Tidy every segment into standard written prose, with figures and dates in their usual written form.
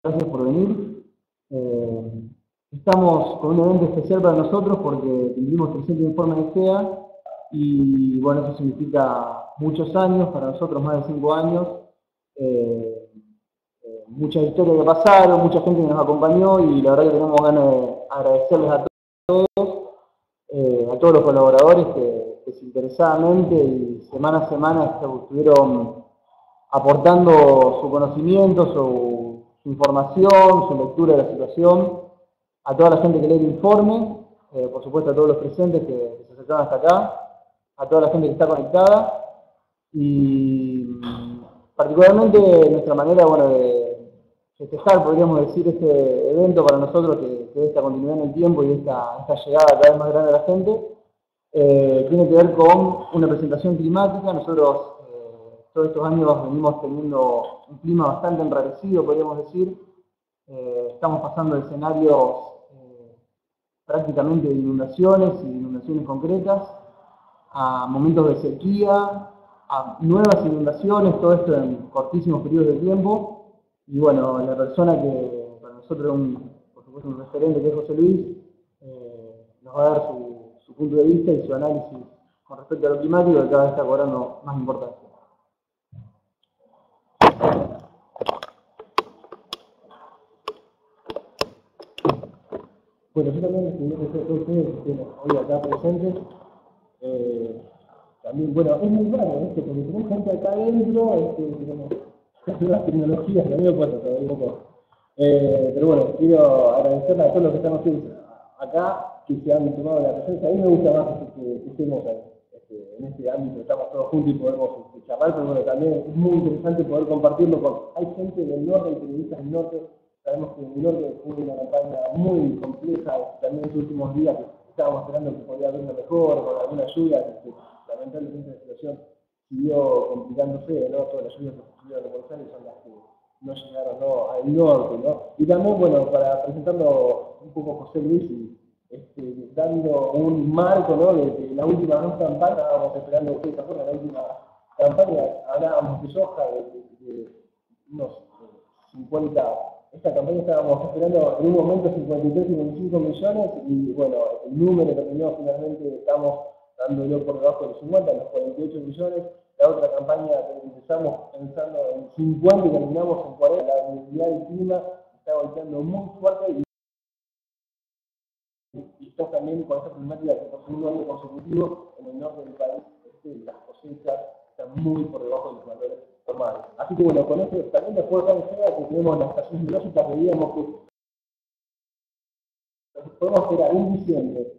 gracias por venir. Estamos con un evento especial para nosotros porque tuvimos 300 informes de SEA y bueno, eso significa muchos años, para nosotros más de 5 años, muchas historias que pasaron, mucha gente que nos acompañó y la verdad que tenemos ganas de agradecerles a todos los colaboradores que desinteresadamente y semana a semana estuvieron aportando su conocimiento, su información, su lectura de la situación, a toda la gente que lee el informe, por supuesto a todos los presentes que se acercaron hasta acá, a toda la gente que está conectada y particularmente nuestra manera de festejar, podríamos decir, este evento para nosotros que dé esta continuidad en el tiempo y esta llegada cada vez más grande a la gente, tiene que ver con una presentación climática. Nosotros todos estos años venimos teniendo un clima bastante enrarecido, podríamos decir. Estamos pasando de escenarios prácticamente de inundaciones y inundaciones concretas a momentos de sequía, a nuevas inundaciones, todo esto en cortísimos periodos de tiempo. Y bueno, la persona que para nosotros es por supuesto un referente, que es José Luis, nos va a dar su punto de vista y su análisis con respecto a lo climático, que cada vez está cobrando más importancia. Bueno, yo también les quiero decir a todos ustedes que estén hoy acá presentes. También, bueno, es muy raro porque tenemos gente acá adentro, tenemos nuevas tecnologías, que a mí me cuesta todavía un poco. Pero bueno, quiero agradecerle a todos los que están acá, que se han tomado la presencia. A mí me gusta más que estemos en este ámbito, estamos todos juntos y podemos charlar, pero bueno, también es muy interesante poder compartirlo con... Hay gente del norte, hay periodistas del norte. Sabemos que en el norte fue una campaña muy compleja, también en los últimos días estábamos esperando que podía haber una mejor, con alguna lluvia, que lamentablemente la situación siguió complicándose, ¿no? Todas las lluvias que sucedieron en Buenos Aires son las que no llegaron, ¿no?, al norte, ¿no? Y también, bueno, para presentarlo un poco José Luis y dando un marco, ¿no?, de la última campaña. Estábamos esperando, ustedes se acuerdan, la última campaña, hablábamos de soja, de unos 50... Esta campaña estábamos esperando en un momento 53, 55 millones y bueno, el número terminó finalmente, estamos dándolo por debajo de los 50, los 48 millones. La otra campaña empezamos pensando en 50 y terminamos en 40. La movilidad del clima está golpeando muy fuerte y está también con esta problemática que por segundo año consecutivo en el norte del país las cosechas están muy por debajo de los valores normales. Así que bueno, con esto también después de SEA, que tenemos las estaciones biológicas, veíamos que podemos esperar un diciembre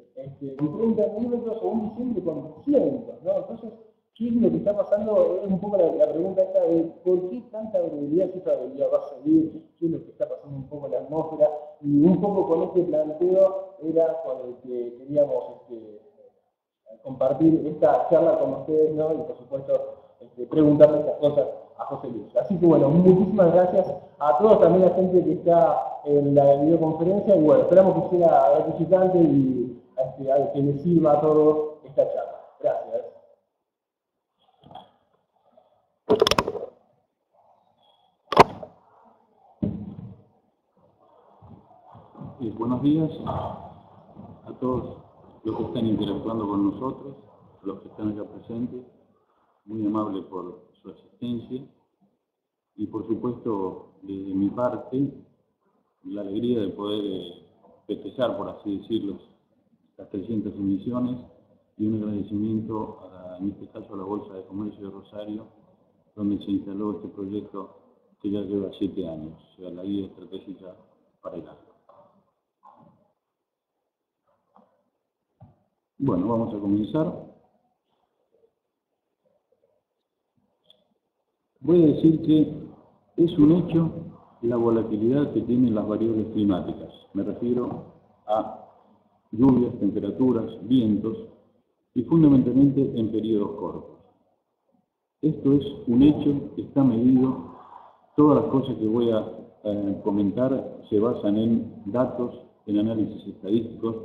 con 30 milímetros o un diciembre con 200, ¿no? Entonces, ¿qué es lo que está pasando? Es un poco la pregunta esta de ¿por qué tanta variabilidad? Si esta variabilidad va a seguir, ¿qué es lo que está pasando un poco en la atmósfera? Y un poco con este planteo era con el que queríamos compartir esta charla con ustedes, ¿no? Y por supuesto preguntarle estas cosas a José Luis. Así que bueno, muchísimas gracias a todos, también a la gente que está en la videoconferencia, y bueno, esperamos que sea gratificante y que les sirva a todos esta charla. Gracias. Buenos días a todos los que están interactuando con nosotros, a los que están acá presentes, muy amable por su asistencia y por supuesto desde mi parte la alegría de poder festejar, por así decirlo, las 300 emisiones y un agradecimiento en este caso a la Bolsa de Comercio de Rosario, donde se instaló este proyecto que ya lleva 7 años, o sea, la guía estratégica para el agro. Bueno, vamos a comenzar. Voy a decir que es un hecho la volatilidad que tienen las variables climáticas. Me refiero a lluvias, temperaturas, vientos y fundamentalmente en periodos cortos. Esto es un hecho que está medido. Todas las cosas que voy a comentar se basan en datos, en análisis estadísticos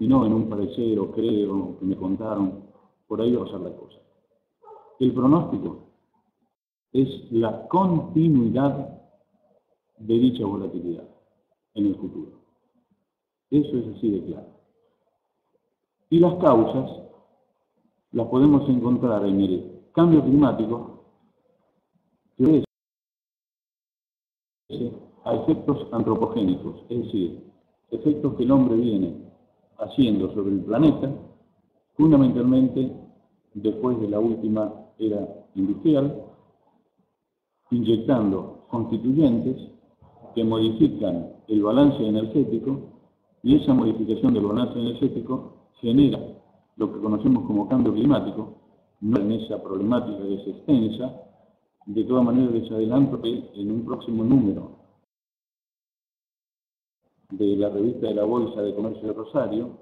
y no en un parecer o creo que me contaron. Por ahí va a ser la cosa. El pronóstico es la continuidad de dicha volatilidad en el futuro. Eso es así de claro. Y las causas las podemos encontrar en el cambio climático, que obedece a efectos antropogénicos, es decir, efectos que el hombre viene haciendo sobre el planeta, fundamentalmente después de la última era industrial, inyectando constituyentes que modifican el balance energético, y esa modificación del balance energético genera lo que conocemos como cambio climático. No en esa problemática que es extensa, de todas maneras les adelanto que en un próximo número de la revista de la Bolsa de Comercio de Rosario,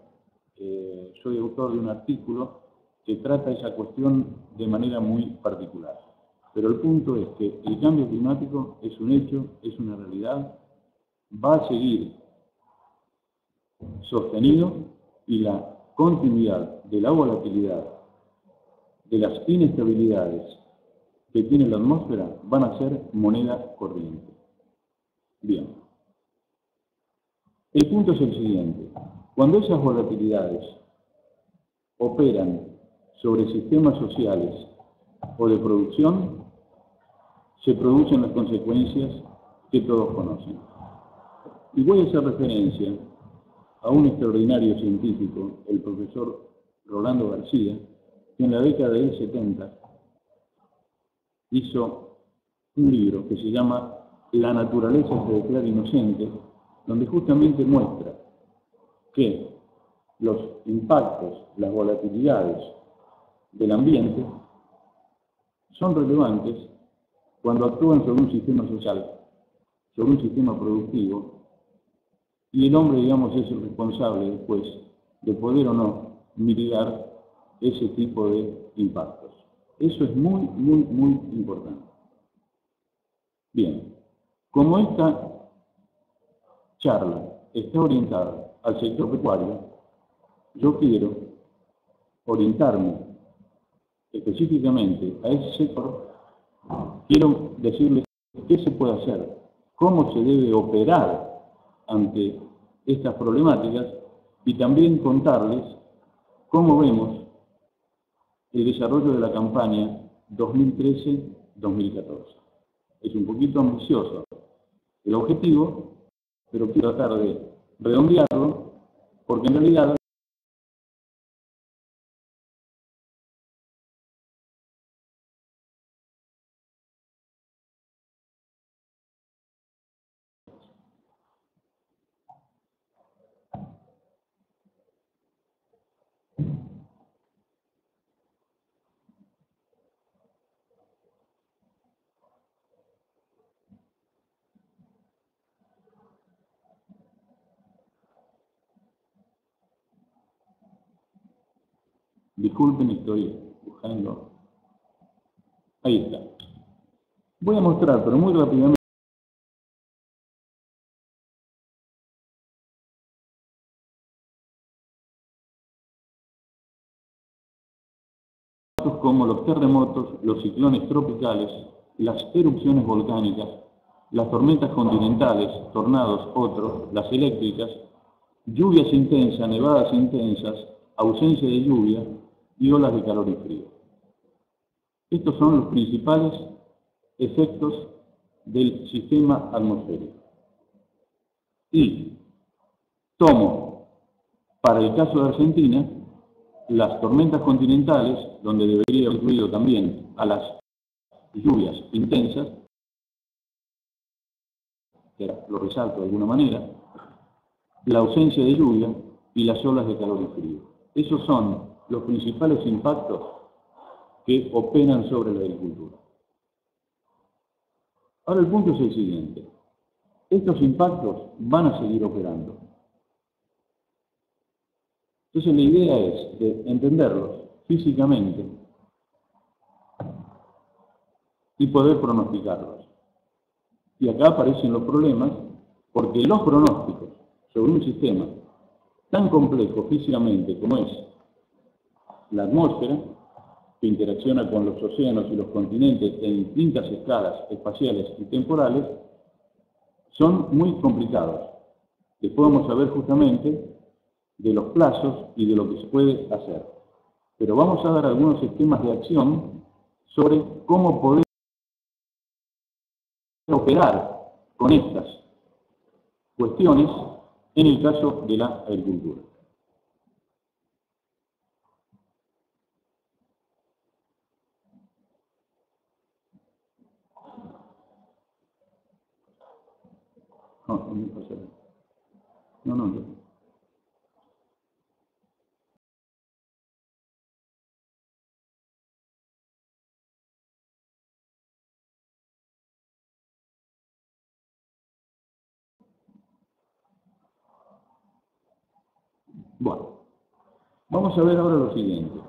soy autor de un artículo que trata esa cuestión de manera muy particular. Pero el punto es que el cambio climático es un hecho, es una realidad, va a seguir sostenido, y la continuidad de la volatilidad, de las inestabilidades que tiene la atmósfera, van a ser moneda corriente. Bien. El punto es el siguiente. Cuando esas volatilidades operan sobre sistemas sociales o de producción, se producen las consecuencias que todos conocen. Y voy a hacer referencia a un extraordinario científico, el profesor Rolando García, que en la década del 70 hizo un libro que se llama La naturaleza se declara inocente, donde justamente muestra que los impactos, las volatilidades del ambiente son relevantes cuando actúan sobre un sistema social, sobre un sistema productivo, y el hombre, digamos, es el responsable después de poder o no mitigar ese tipo de impactos. Eso es muy, muy, muy importante. Bien, como esta charla está orientada al sector pecuario, yo quiero orientarme específicamente a ese sector. Quiero decirles qué se puede hacer, cómo se debe operar ante estas problemáticas, y también contarles cómo vemos el desarrollo de la campaña 2013-2014. Es un poquito ambicioso el objetivo, pero quiero tratar de redondearlo, porque en realidad disculpen, estoy buscando. Ahí está. Voy a mostrar, pero muy rápidamente, como los terremotos, los ciclones tropicales, las erupciones volcánicas, las tormentas continentales, tornados, otros, las eléctricas, lluvias intensas, nevadas intensas, ausencia de lluvia y olas de calor y frío. Estos son los principales efectos del sistema atmosférico. Y tomo, para el caso de Argentina, las tormentas continentales, donde debería haber incluido también a las lluvias intensas, que lo resalto de alguna manera, la ausencia de lluvia y las olas de calor y frío. Esos son los principales impactos que operan sobre la agricultura. Ahora el punto es el siguiente. Estos impactos van a seguir operando. Entonces la idea es de entenderlos físicamente y poder pronosticarlos. Y acá aparecen los problemas, porque los pronósticos sobre un sistema tan complejo físicamente como es la atmósfera, que interacciona con los océanos y los continentes en distintas escalas espaciales y temporales, son muy complicados. Después vamos a ver justamente de los plazos y de lo que se puede hacer. Pero vamos a dar algunos esquemas de acción sobre cómo poder operar con estas cuestiones en el caso de la agricultura. No. Bueno, vamos a ver ahora lo siguiente.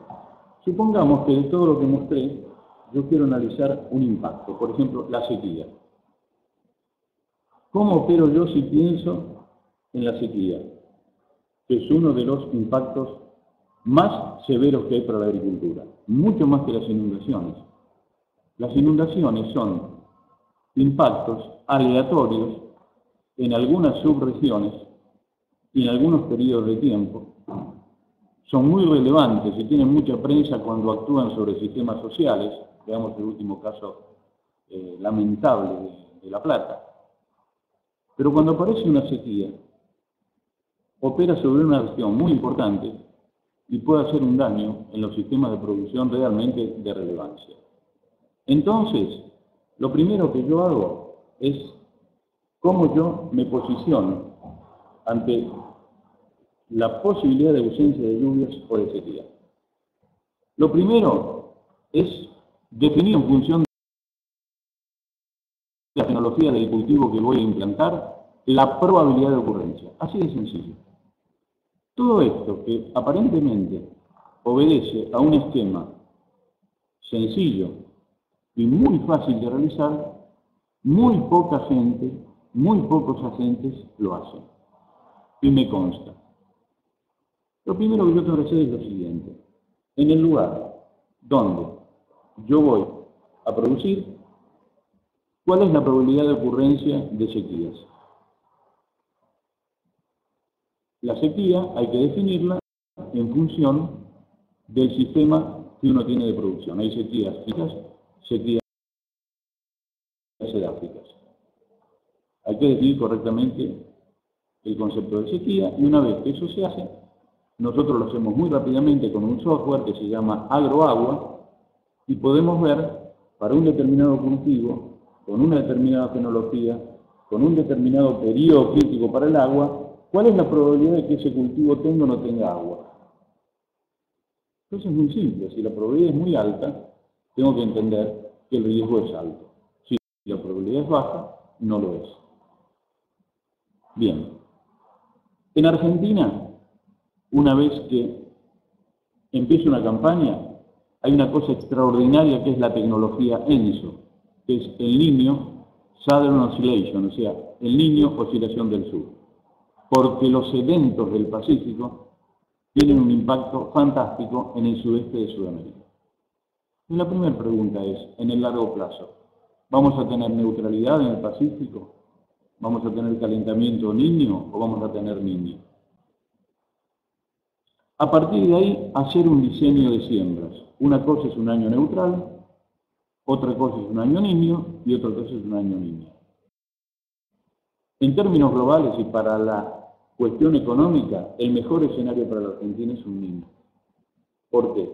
Supongamos que de todo lo que mostré, yo quiero analizar un impacto, por ejemplo, la sequía. ¿Cómo opero yo si pienso en la sequía? Que es uno de los impactos más severos que hay para la agricultura, mucho más que las inundaciones. Las inundaciones son impactos aleatorios en algunas subregiones y en algunos periodos de tiempo. Son muy relevantes y tienen mucha prensa cuando actúan sobre sistemas sociales. Veamos el último caso lamentable de La Plata. Pero cuando aparece una sequía, opera sobre una región muy importante y puede hacer un daño en los sistemas de producción realmente de relevancia. Entonces, lo primero que yo hago es cómo yo me posiciono ante la posibilidad de ausencia de lluvias o de sequía. Lo primero es definir en función de la tecnología del cultivo que voy a implantar la probabilidad de ocurrencia. Así de sencillo. Todo esto que aparentemente obedece a un esquema sencillo y muy fácil de realizar, muy poca gente, muy pocos agentes lo hacen. Y me consta. Lo primero que yo tengo que hacer es lo siguiente. En el lugar donde yo voy a producir, ¿cuál es la probabilidad de ocurrencia de sequías? La sequía hay que definirla en función del sistema que uno tiene de producción. Hay sequías fijas, sequías edáficas. Hay que definir correctamente el concepto de sequía y una vez que eso se hace, nosotros lo hacemos muy rápidamente con un software que se llama AgroAgua y podemos ver para un determinado cultivo, con una determinada tecnología, con un determinado periodo crítico para el agua, cuál es la probabilidad de que ese cultivo tenga o no tenga agua. Entonces es muy simple, si la probabilidad es muy alta, tengo que entender que el riesgo es alto. Si la probabilidad es baja, no lo es. Bien. En Argentina, una vez que empieza una campaña, hay una cosa extraordinaria que es la tecnología ENSO, que es el Niño Southern Oscillation, o sea, el Niño Oscilación del Sur. Porque los eventos del Pacífico tienen un impacto fantástico en el sudeste de Sudamérica. Y la primera pregunta es, en el largo plazo, ¿vamos a tener neutralidad en el Pacífico? ¿Vamos a tener calentamiento niño o vamos a tener niño? A partir de ahí, hacer un diseño de siembras. Una cosa es un año neutral, otra cosa es un año niño y otra cosa es un año niño. En términos globales y para la cuestión económica, el mejor escenario para la Argentina es un niño. ¿Por qué?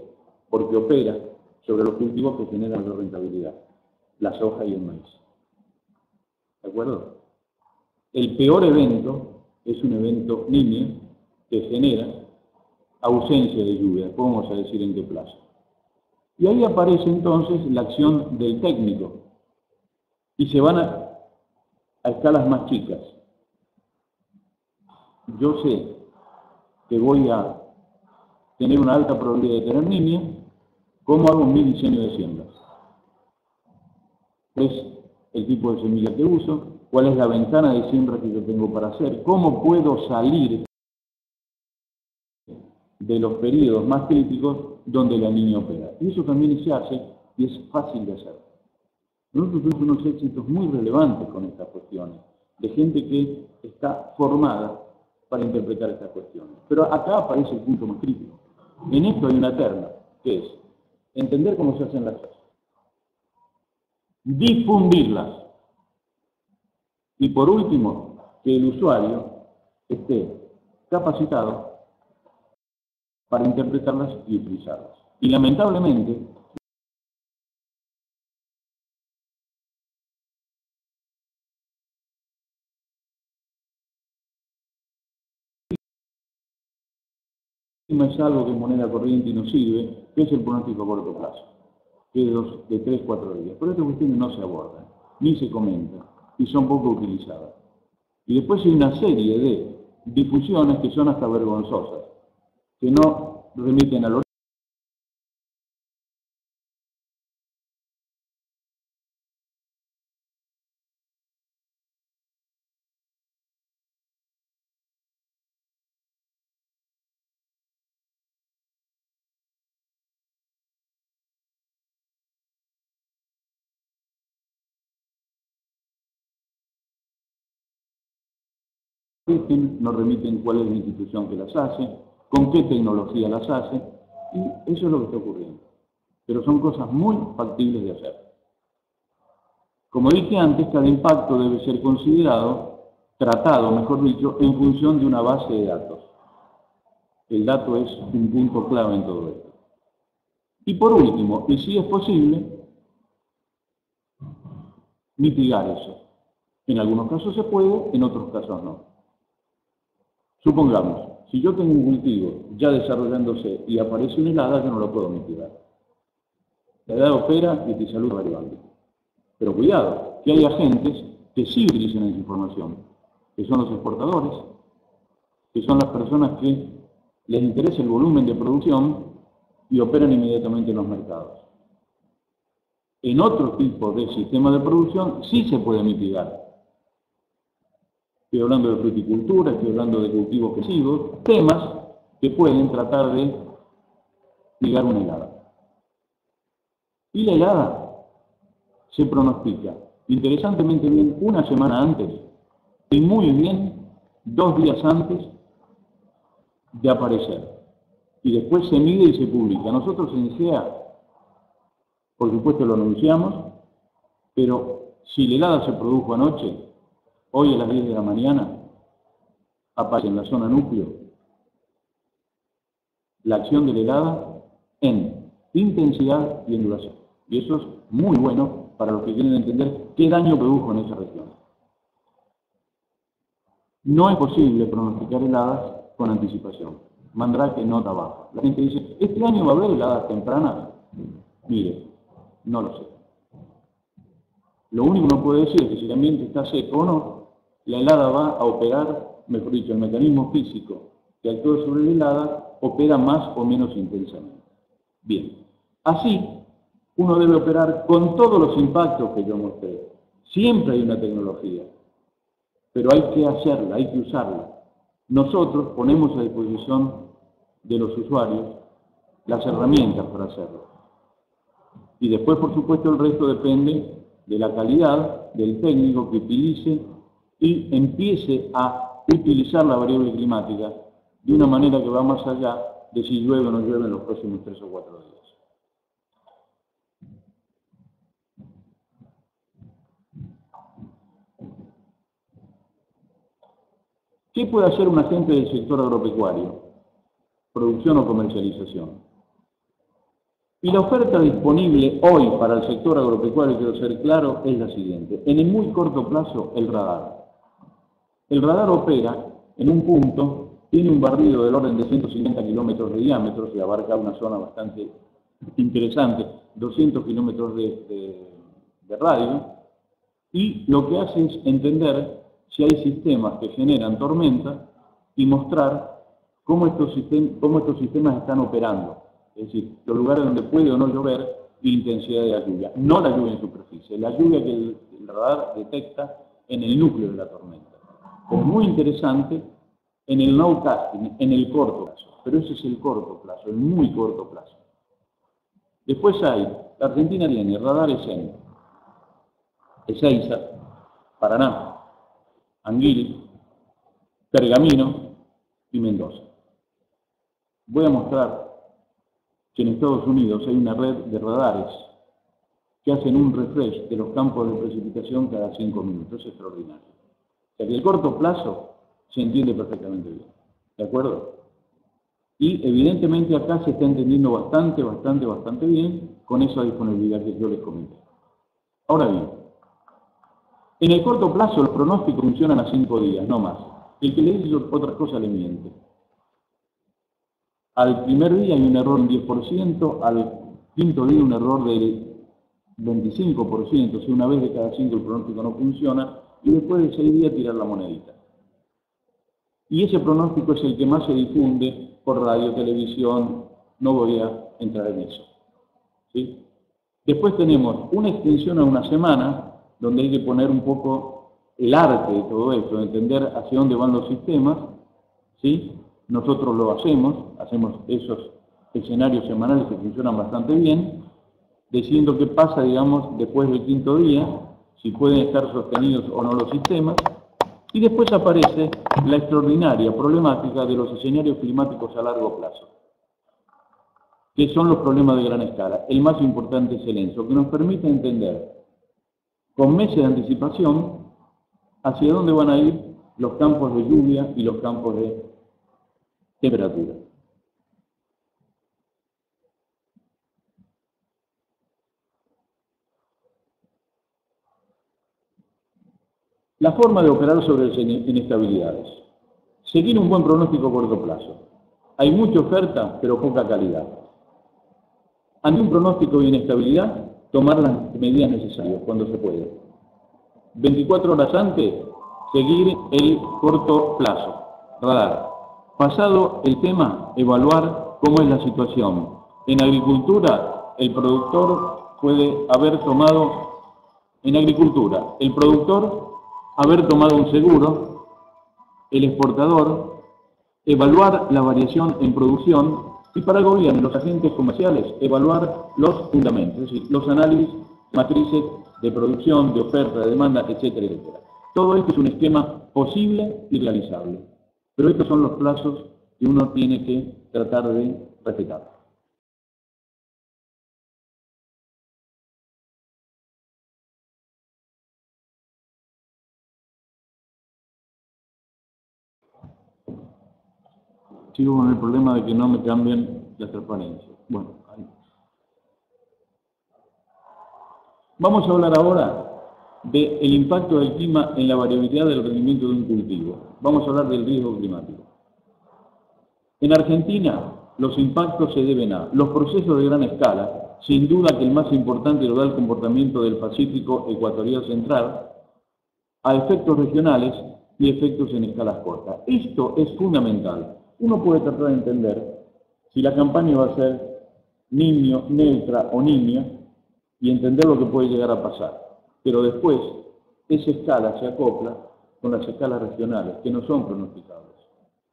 Porque opera sobre los cultivos que generan la rentabilidad, la soja y el maíz. ¿De acuerdo? El peor evento es un evento niño que genera ausencia de lluvia, vamos a decir en qué plazo. Y ahí aparece entonces la acción del técnico y se van a escalas más chicas. Yo sé que voy a tener una alta probabilidad de tener niños, ¿cómo hago mi diseño de siembras? ¿Es el tipo de semilla que uso? ¿Cuál es la ventana de siembra que yo tengo para hacer? ¿Cómo puedo salir de los periodos más críticos donde la niña opera? Y eso también se hace y es fácil de hacer. Nosotros tuvimos unos éxitos muy relevantes con estas cuestiones. de gente que está formada para interpretar estas cuestiones. Pero acá aparece el punto más crítico. En esto hay una terna, que es entender cómo se hacen las cosas, difundirlas, y por último, que el usuario esté capacitado para interpretarlas y utilizarlas. Y lamentablemente, es algo que en moneda corriente y nos sirve, que es el pronóstico a corto plazo, que es de 3-4 días. Pero estas cuestiones no se abordan, ni se comentan, y son poco utilizadas. Y después hay una serie de difusiones que son hasta vergonzosas, que no remiten a los nos remiten cuál es la institución que las hace, con qué tecnología las hace, y eso es lo que está ocurriendo. Pero son cosas muy factibles de hacer. Como dije antes, cada impacto debe ser considerado, tratado, mejor dicho, en función de una base de datos. El dato es un punto clave en todo esto. Y por último, y si es posible, mitigar eso. En algunos casos se puede, en otros casos no. Supongamos, si yo tengo un cultivo ya desarrollándose y aparece una helada, yo no lo puedo mitigar. La helada opera y te saluda variable. Pero cuidado, que hay agentes que sí utilizan esa información, que son los exportadores, que son las personas que les interesa el volumen de producción y operan inmediatamente en los mercados. En otro tipo de sistema de producción sí se puede mitigar. Estoy hablando de fruticultura, estoy hablando de cultivos pasivos, temas que pueden tratar de mitigar una helada. Y la helada se pronostica interesantemente bien una semana antes y muy bien 2 días antes de aparecer. Y después se mide y se publica. Nosotros en SEA, por supuesto lo anunciamos, pero si la helada se produjo anoche, hoy a las 10 de la mañana, aparece en la zona núcleo la acción de la helada en intensidad y en duración. Y eso es muy bueno para los que quieren entender qué daño produjo en esa región. No es posible pronosticar heladas con anticipación. Mandrake nota baja. La gente dice, ¿este año va a haber heladas tempranas? Mire, no lo sé. Lo único que uno puede decir es que si el ambiente está seco o no, la helada va a operar, mejor dicho, el mecanismo físico que actúa sobre la helada opera más o menos intensamente. Bien, así uno debe operar con todos los impactos que yo mostré. Siempre hay una tecnología, pero hay que hacerla, hay que usarla. Nosotros ponemos a disposición de los usuarios las herramientas para hacerlo. Y después, por supuesto, el resto depende de la calidad del técnico que utilice y empiece a utilizar la variable climática de una manera que va más allá de si llueve o no llueve en los próximos 3 o 4 días. ¿Qué puede hacer un agente del sector agropecuario? Producción o comercialización. Y la oferta disponible hoy para el sector agropecuario, quiero ser claro, es la siguiente. En el muy corto plazo, el radar. El radar opera en un punto, tiene un barrido del orden de 150 kilómetros de diámetro, y abarca una zona bastante interesante, 200 kilómetros de radio, y lo que hace es entender si hay sistemas que generan tormenta y mostrar cómo estos sistemas están operando. Es decir, los lugares donde puede o no llover y la intensidad de la lluvia. No la lluvia en superficie, la lluvia que el radar detecta en el núcleo de la tormenta. Es muy interesante en el nowcasting, en el corto plazo. Pero ese es el corto plazo, el muy corto plazo. Después hay, la Argentina tiene radar ESEN, ESEISA, Paraná, Anguil, Pergamino y Mendoza. Voy a mostrar que en Estados Unidos hay una red de radares que hacen un refresh de los campos de precipitación cada 5 minutos. Es extraordinario. O sea que el corto plazo se entiende perfectamente bien. ¿De acuerdo? Y evidentemente acá se está entendiendo bastante bien con esa disponibilidad que yo les comenté. Ahora bien, en el corto plazo los pronósticos funcionan a 5 días, no más. El que le dice otra cosa le miente. Al primer día hay un error del 10%, al quinto día un error del 25%, o sea, una vez de cada 5 el pronóstico no funciona, y después de 6 días tirar la monedita. Y ese pronóstico es el que más se difunde por radio, televisión, no voy a entrar en eso. ¿Sí? Después tenemos una extensión a una semana, donde hay que poner un poco el arte de todo esto, de entender hacia dónde van los sistemas, ¿sí? Nosotros lo hacemos esos escenarios semanales que funcionan bastante bien, diciendo qué pasa, digamos, después del quinto día, si pueden estar sostenidos o no los sistemas, y después aparece la extraordinaria problemática de los escenarios climáticos a largo plazo, que son los problemas de gran escala. El más importante es el ENSO, que nos permite entender con meses de anticipación hacia dónde van a ir los campos de lluvia y los campos de temperatura. La forma de operar sobre las inestabilidades. Seguir un buen pronóstico a corto plazo. Hay mucha oferta, pero poca calidad. Ante un pronóstico de inestabilidad, tomar las medidas necesarias cuando se puede. 24 horas antes, seguir el corto plazo, radar. Pasado el tema, evaluar cómo es la situación. En agricultura, el productor puede haber tomado, haber tomado un seguro, el exportador, evaluar la variación en producción, y para el gobierno, los agentes comerciales, evaluar los fundamentos, es decir, los análisis, matrices de producción, de oferta, de demanda, etcétera, etcétera. Todo esto es un esquema posible y realizable, pero estos son los plazos que uno tiene que tratar de respetar. Sigo con el problema de que no me cambien la transparencia. Bueno, ahí. Vamos a hablar ahora del impacto del clima en la variabilidad del rendimiento de un cultivo. Vamos a hablar del riesgo climático. En Argentina, los impactos se deben a los procesos de gran escala, sin duda que el más importante lo da el comportamiento del Pacífico Ecuatorial Central, a efectos regionales y efectos en escalas cortas. Esto es fundamental. Uno puede tratar de entender si la campaña va a ser niño, neutra o niña y entender lo que puede llegar a pasar. Pero después, esa escala se acopla con las escalas regionales, que no son pronosticables.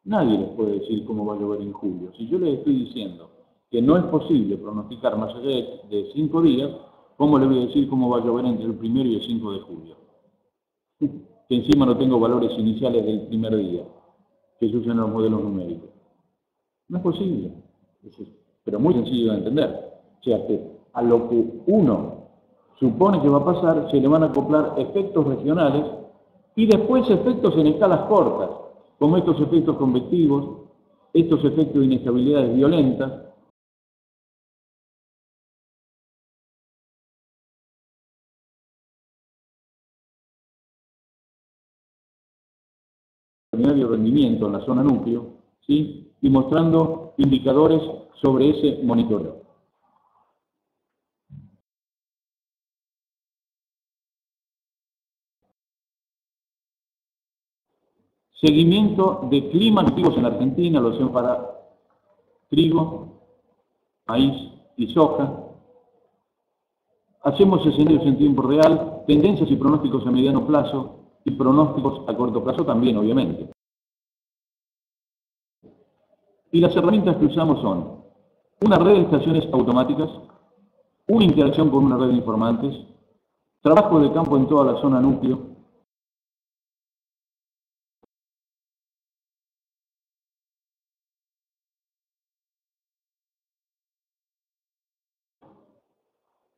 Nadie les puede decir cómo va a llover en julio. Si yo les estoy diciendo que no es posible pronosticar más allá de 5 días, ¿cómo le voy a decir cómo va a llover entre el 1 y el 5 de julio? Que encima no tengo valores iniciales del primer día, que se usan en los modelos numéricos. No es posible, pero muy sencillo de entender. O sea que a lo que uno supone que va a pasar, se le van a acoplar efectos regionales y después efectos en escalas cortas, como estos efectos convectivos, estos efectos de inestabilidades violentas, extraordinario rendimiento en la zona núcleo, ¿sí? Y mostrando indicadores sobre ese monitoreo. Seguimiento de climas activos en Argentina, lo hacemos para trigo, maíz y soja. Hacemos escenarios en tiempo real, tendencias y pronósticos a mediano plazo y pronósticos a corto plazo también, obviamente. Y las herramientas que usamos son una red de estaciones automáticas, una interacción con una red de informantes, trabajo de campo en toda la zona núcleo,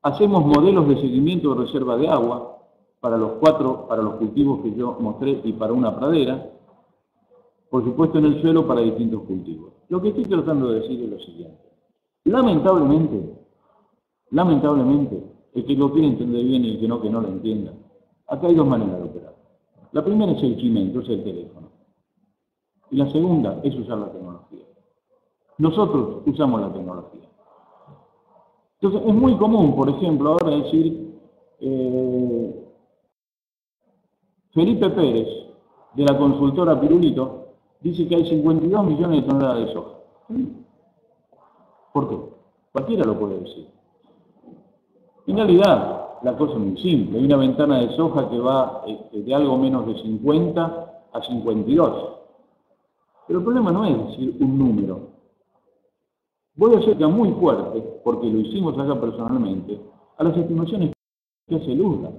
Hacemos modelos de seguimiento de reserva de agua para los cultivos que yo mostré y para una pradera, por supuesto en el suelo para distintos cultivos. Lo que estoy tratando de decir es lo siguiente. Lamentablemente, el que lo quiere entender bien y el que no lo entienda, acá hay dos maneras de operar. La primera es el cimento, es el teléfono. Y la segunda es usar la tecnología. Nosotros usamos la tecnología. Entonces, es muy común, por ejemplo, ahora decir, Felipe Pérez, de la consultora Pirulito, dice que hay 52 millones de toneladas de soja. ¿Por qué? Cualquiera lo puede decir. En realidad, la cosa es muy simple. Hay una ventana de soja que va de algo menos de 50 a 52. Pero el problema no es decir un número. Voy a ser muy fuerte, porque lo hicimos acá personalmente, a las estimaciones que hace el USDA.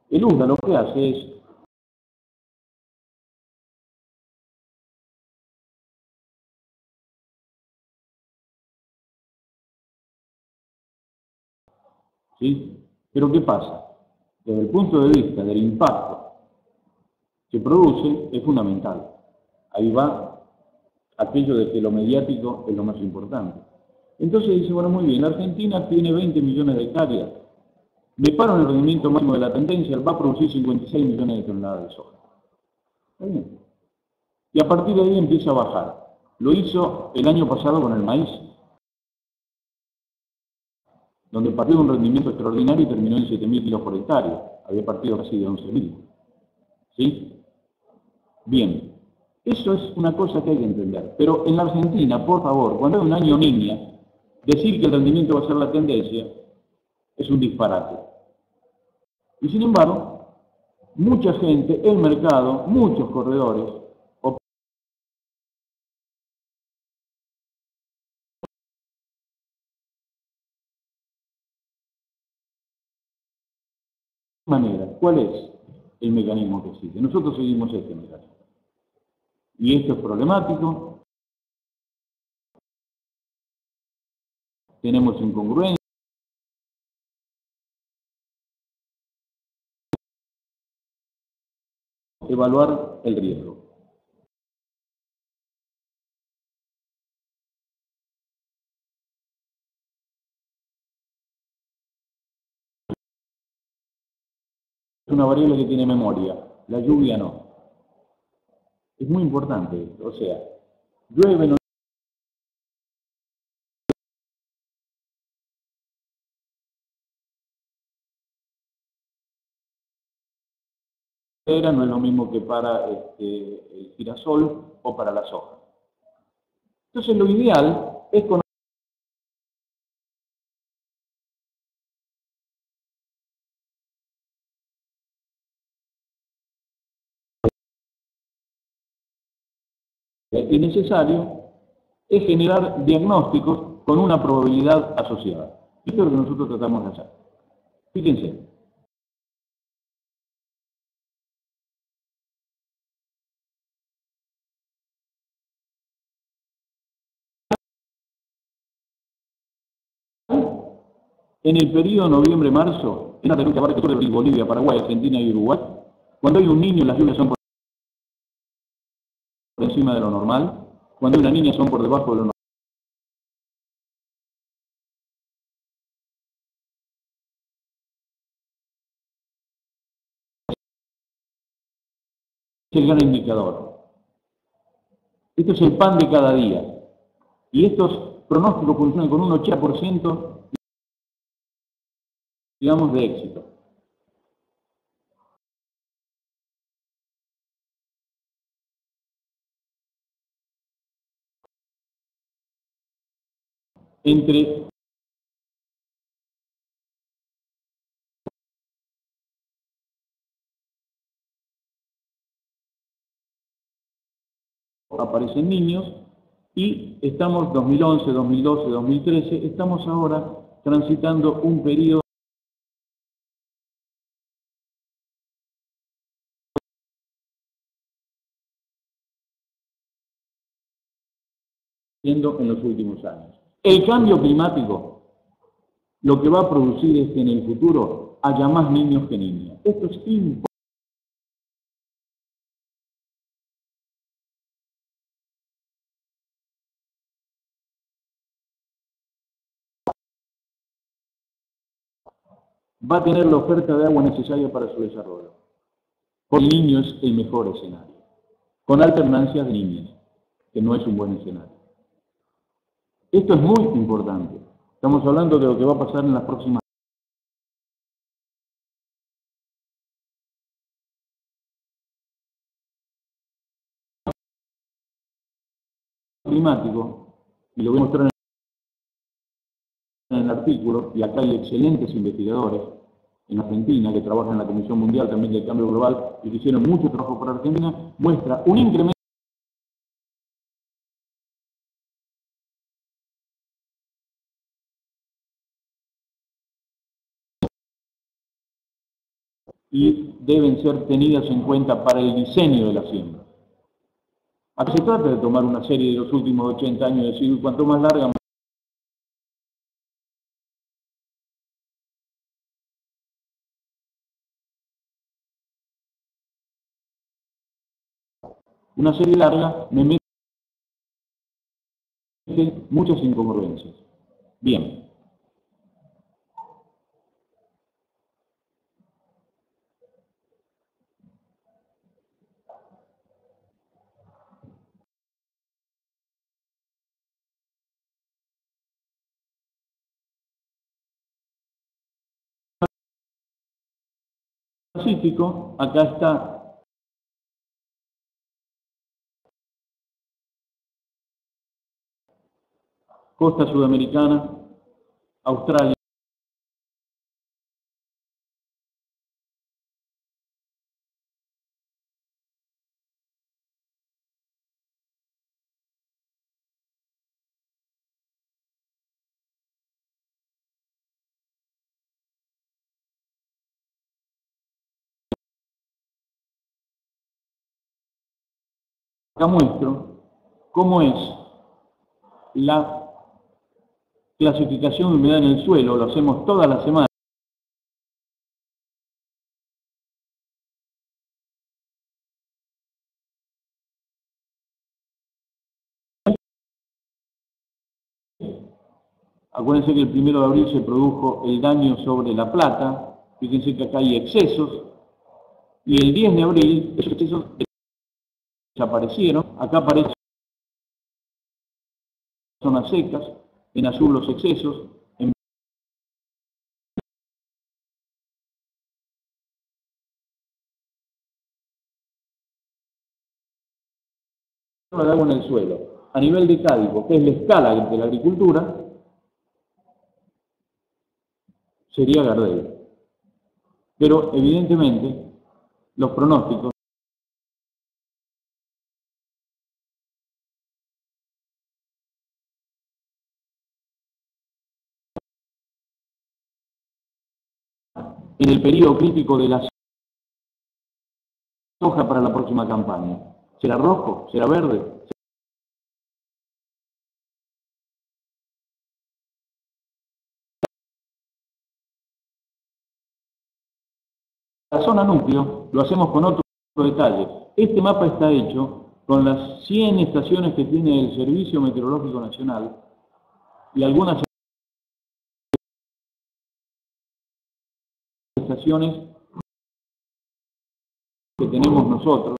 El USDA lo que hace es ¿sí? Pero ¿qué pasa? Desde el punto de vista del impacto que produce, es fundamental. Ahí va aquello de que lo mediático es lo más importante. Entonces dice, bueno, muy bien, la Argentina tiene 20 millones de hectáreas. Me paro en el rendimiento máximo de la tendencia, va a producir 56 millones de toneladas de soja. ¿Está bien? Y a partir de ahí empieza a bajar. Lo hizo el año pasado con el maíz, donde partió de un rendimiento extraordinario y terminó en 7.000 kilos por hectárea. Había partido casi de 11.000. ¿Sí? Bien. Eso es una cosa que hay que entender. Pero en la Argentina, por favor, cuando hay un año niña, decir que el rendimiento va a ser la tendencia es un disparate. Y sin embargo, mucha gente, el mercado, muchos corredores, manera. ¿Cuál es el mecanismo que existe? Nosotros seguimos este mecanismo. Y esto es problemático. Tenemos incongruencias. Evaluar el riesgo. Es una variable que tiene memoria. La lluvia no. Es muy importante esto. O sea, llueve, no es lo mismo que para el girasol o para la soja. Entonces lo ideal es conocer. Y necesario es generar diagnósticos con una probabilidad asociada. Esto es lo que nosotros tratamos de hacer. Fíjense. En el periodo noviembre-marzo, en la región que abarca todo Bolivia, Paraguay, Argentina y Uruguay, cuando hay un niño las lluvias son por encima de lo normal, cuando hay una niña son por debajo de lo normal. Es el gran indicador. Esto es el pan de cada día. Y estos pronósticos funcionan con un 80%, digamos, de éxito. Entre aparecen niños y estamos 2011, 2012, 2013, estamos ahora transitando un periodo en los últimos años. El cambio climático lo que va a producir es que en el futuro haya más niños que niñas. Esto es importante. Va a tener la oferta de agua necesaria para su desarrollo. Por el niño es el mejor escenario, con alternancias de niñas, que no es un buen escenario. Esto es muy importante. Estamos hablando de lo que va a pasar en las próximas climático, y lo voy a mostrar en el artículo, y acá hay excelentes investigadores en Argentina que trabajan en la Comisión Mundial también del Cambio Global y que hicieron mucho trabajo para Argentina, muestra un incremento y deben ser tenidas en cuenta para el diseño de la siembra. Acá se trata de tomar una serie de los últimos 80 años y decir cuanto más larga, una serie larga me mete muchas incongruencias. Bien. Pacífico, acá está costa sudamericana, Australia, acá muestro cómo es la clasificación de humedad en el suelo, lo hacemos todas las semanas. Acuérdense que el 1 de abril se produjo el daño sobre La Plata, fíjense que acá hay excesos, y el 10 de abril esos excesos desaparecieron, acá aparecen zonas secas, en azul los excesos, en de agua en el suelo. A nivel de cádico, que es la escala de la agricultura, sería Gardel. Pero evidentemente los pronósticos en el periodo crítico de la soja para la próxima campaña. ¿Será rojo? ¿Será verde? La zona núcleo lo hacemos con otro detalle. Este mapa está hecho con las 100 estaciones que tiene el Servicio Meteorológico Nacional y algunas estaciones que tenemos nosotros.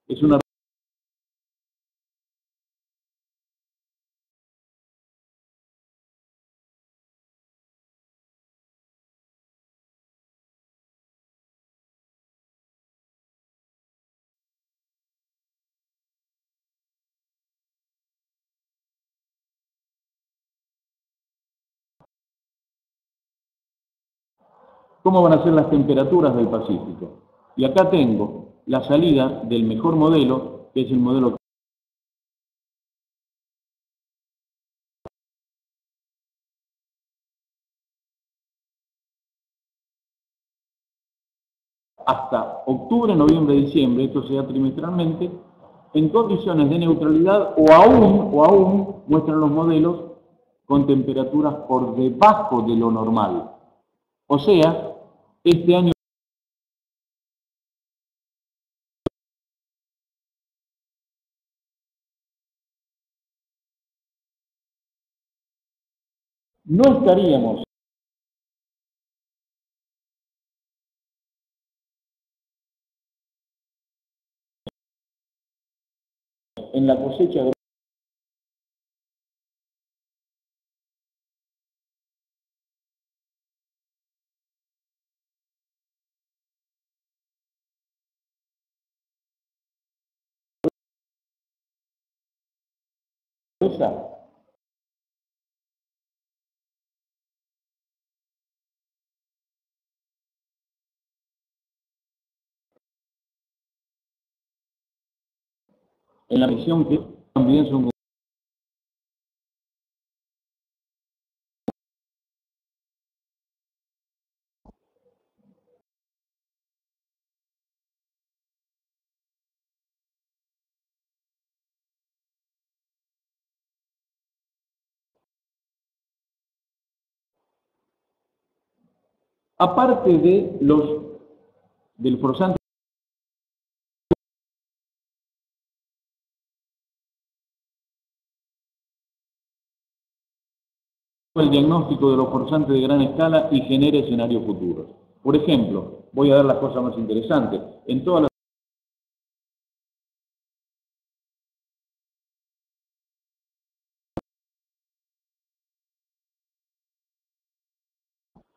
Es una ¿Cómo van a ser las temperaturas del Pacífico? Y acá tengo la salida del mejor modelo, que es el modelo hasta octubre, noviembre, diciembre, esto se da trimestralmente, en condiciones de neutralidad o aún muestran los modelos con temperaturas por debajo de lo normal. O sea, este año no estaríamos en la cosecha gruesa. En la misión que también son aparte del forzante, el diagnóstico de los forzantes de gran escala y genere escenarios futuros. Por ejemplo, voy a dar las cosas más interesantes. En todas las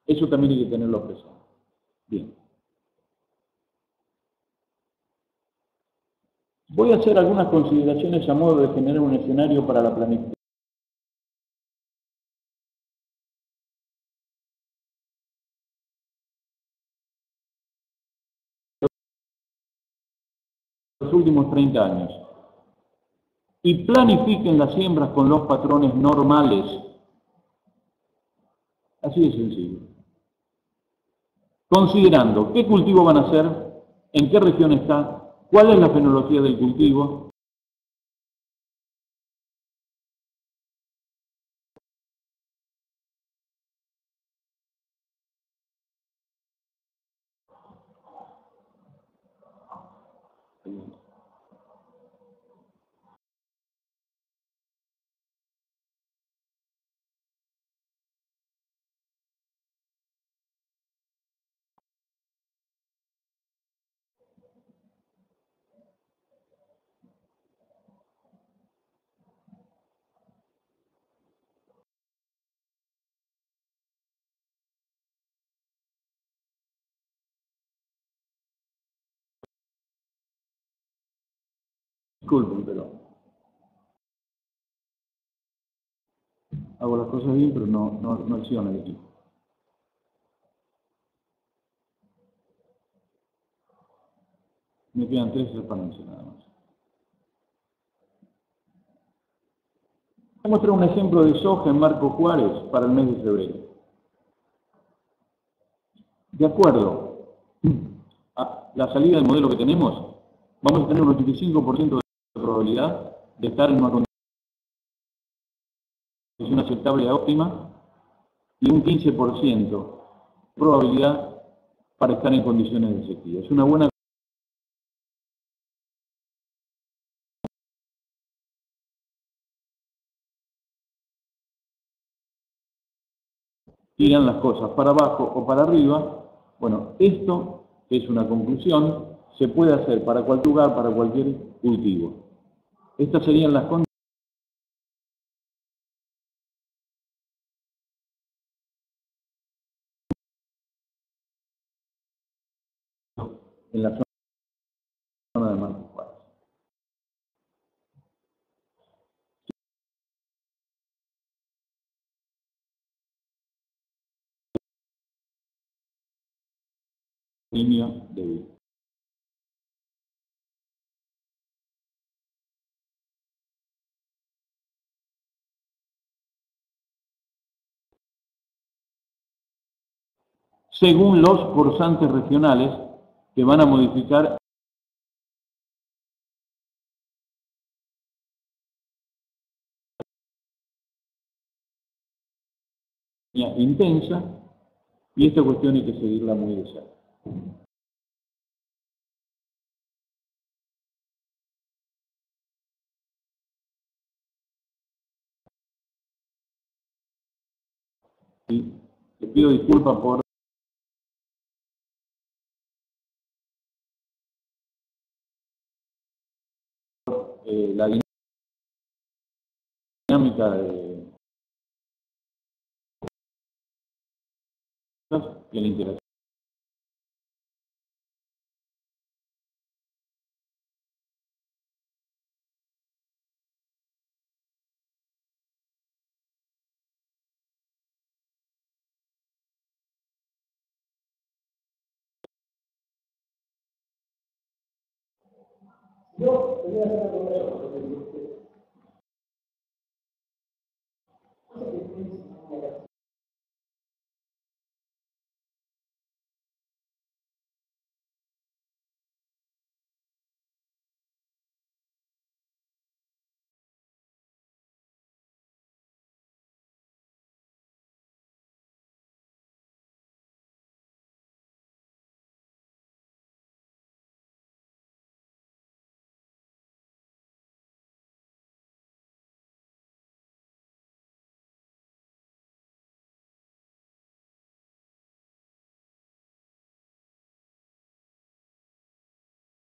eso también hay que tenerlo presente. Bien. Voy a hacer algunas consideraciones a modo de generar un escenario para la planificación. Los últimos 30 años. Y planifiquen las siembras con los patrones normales. Así de sencillo. Considerando qué cultivo van a hacer, en qué región está, cuál es la fenología del cultivo, disculpen, pero hago las cosas bien, pero no acciona el equipo. Me quedan 3 transparencias nada más. Voy a mostrar un ejemplo de soja en Marco Juárez para el mes de febrero. De acuerdo a la salida del modelo que tenemos, vamos a tener un 85% de probabilidad de estar en una condición aceptable y óptima y un 15% de probabilidad para estar en condiciones de sequía. Es una buena tiran las cosas para abajo o para arriba. Bueno, esto es una conclusión, se puede hacer para cualquier lugar, para cualquier cultivo. Estas serían las condiciones en la zona de Marco Juárez. Línea débil. Según los forzantes regionales que van a modificar intensa, y esta cuestión hay que seguirla muy de cerca. Y le pido disculpas por la dinámica de la interacción. Yo quería hacer una pregunta.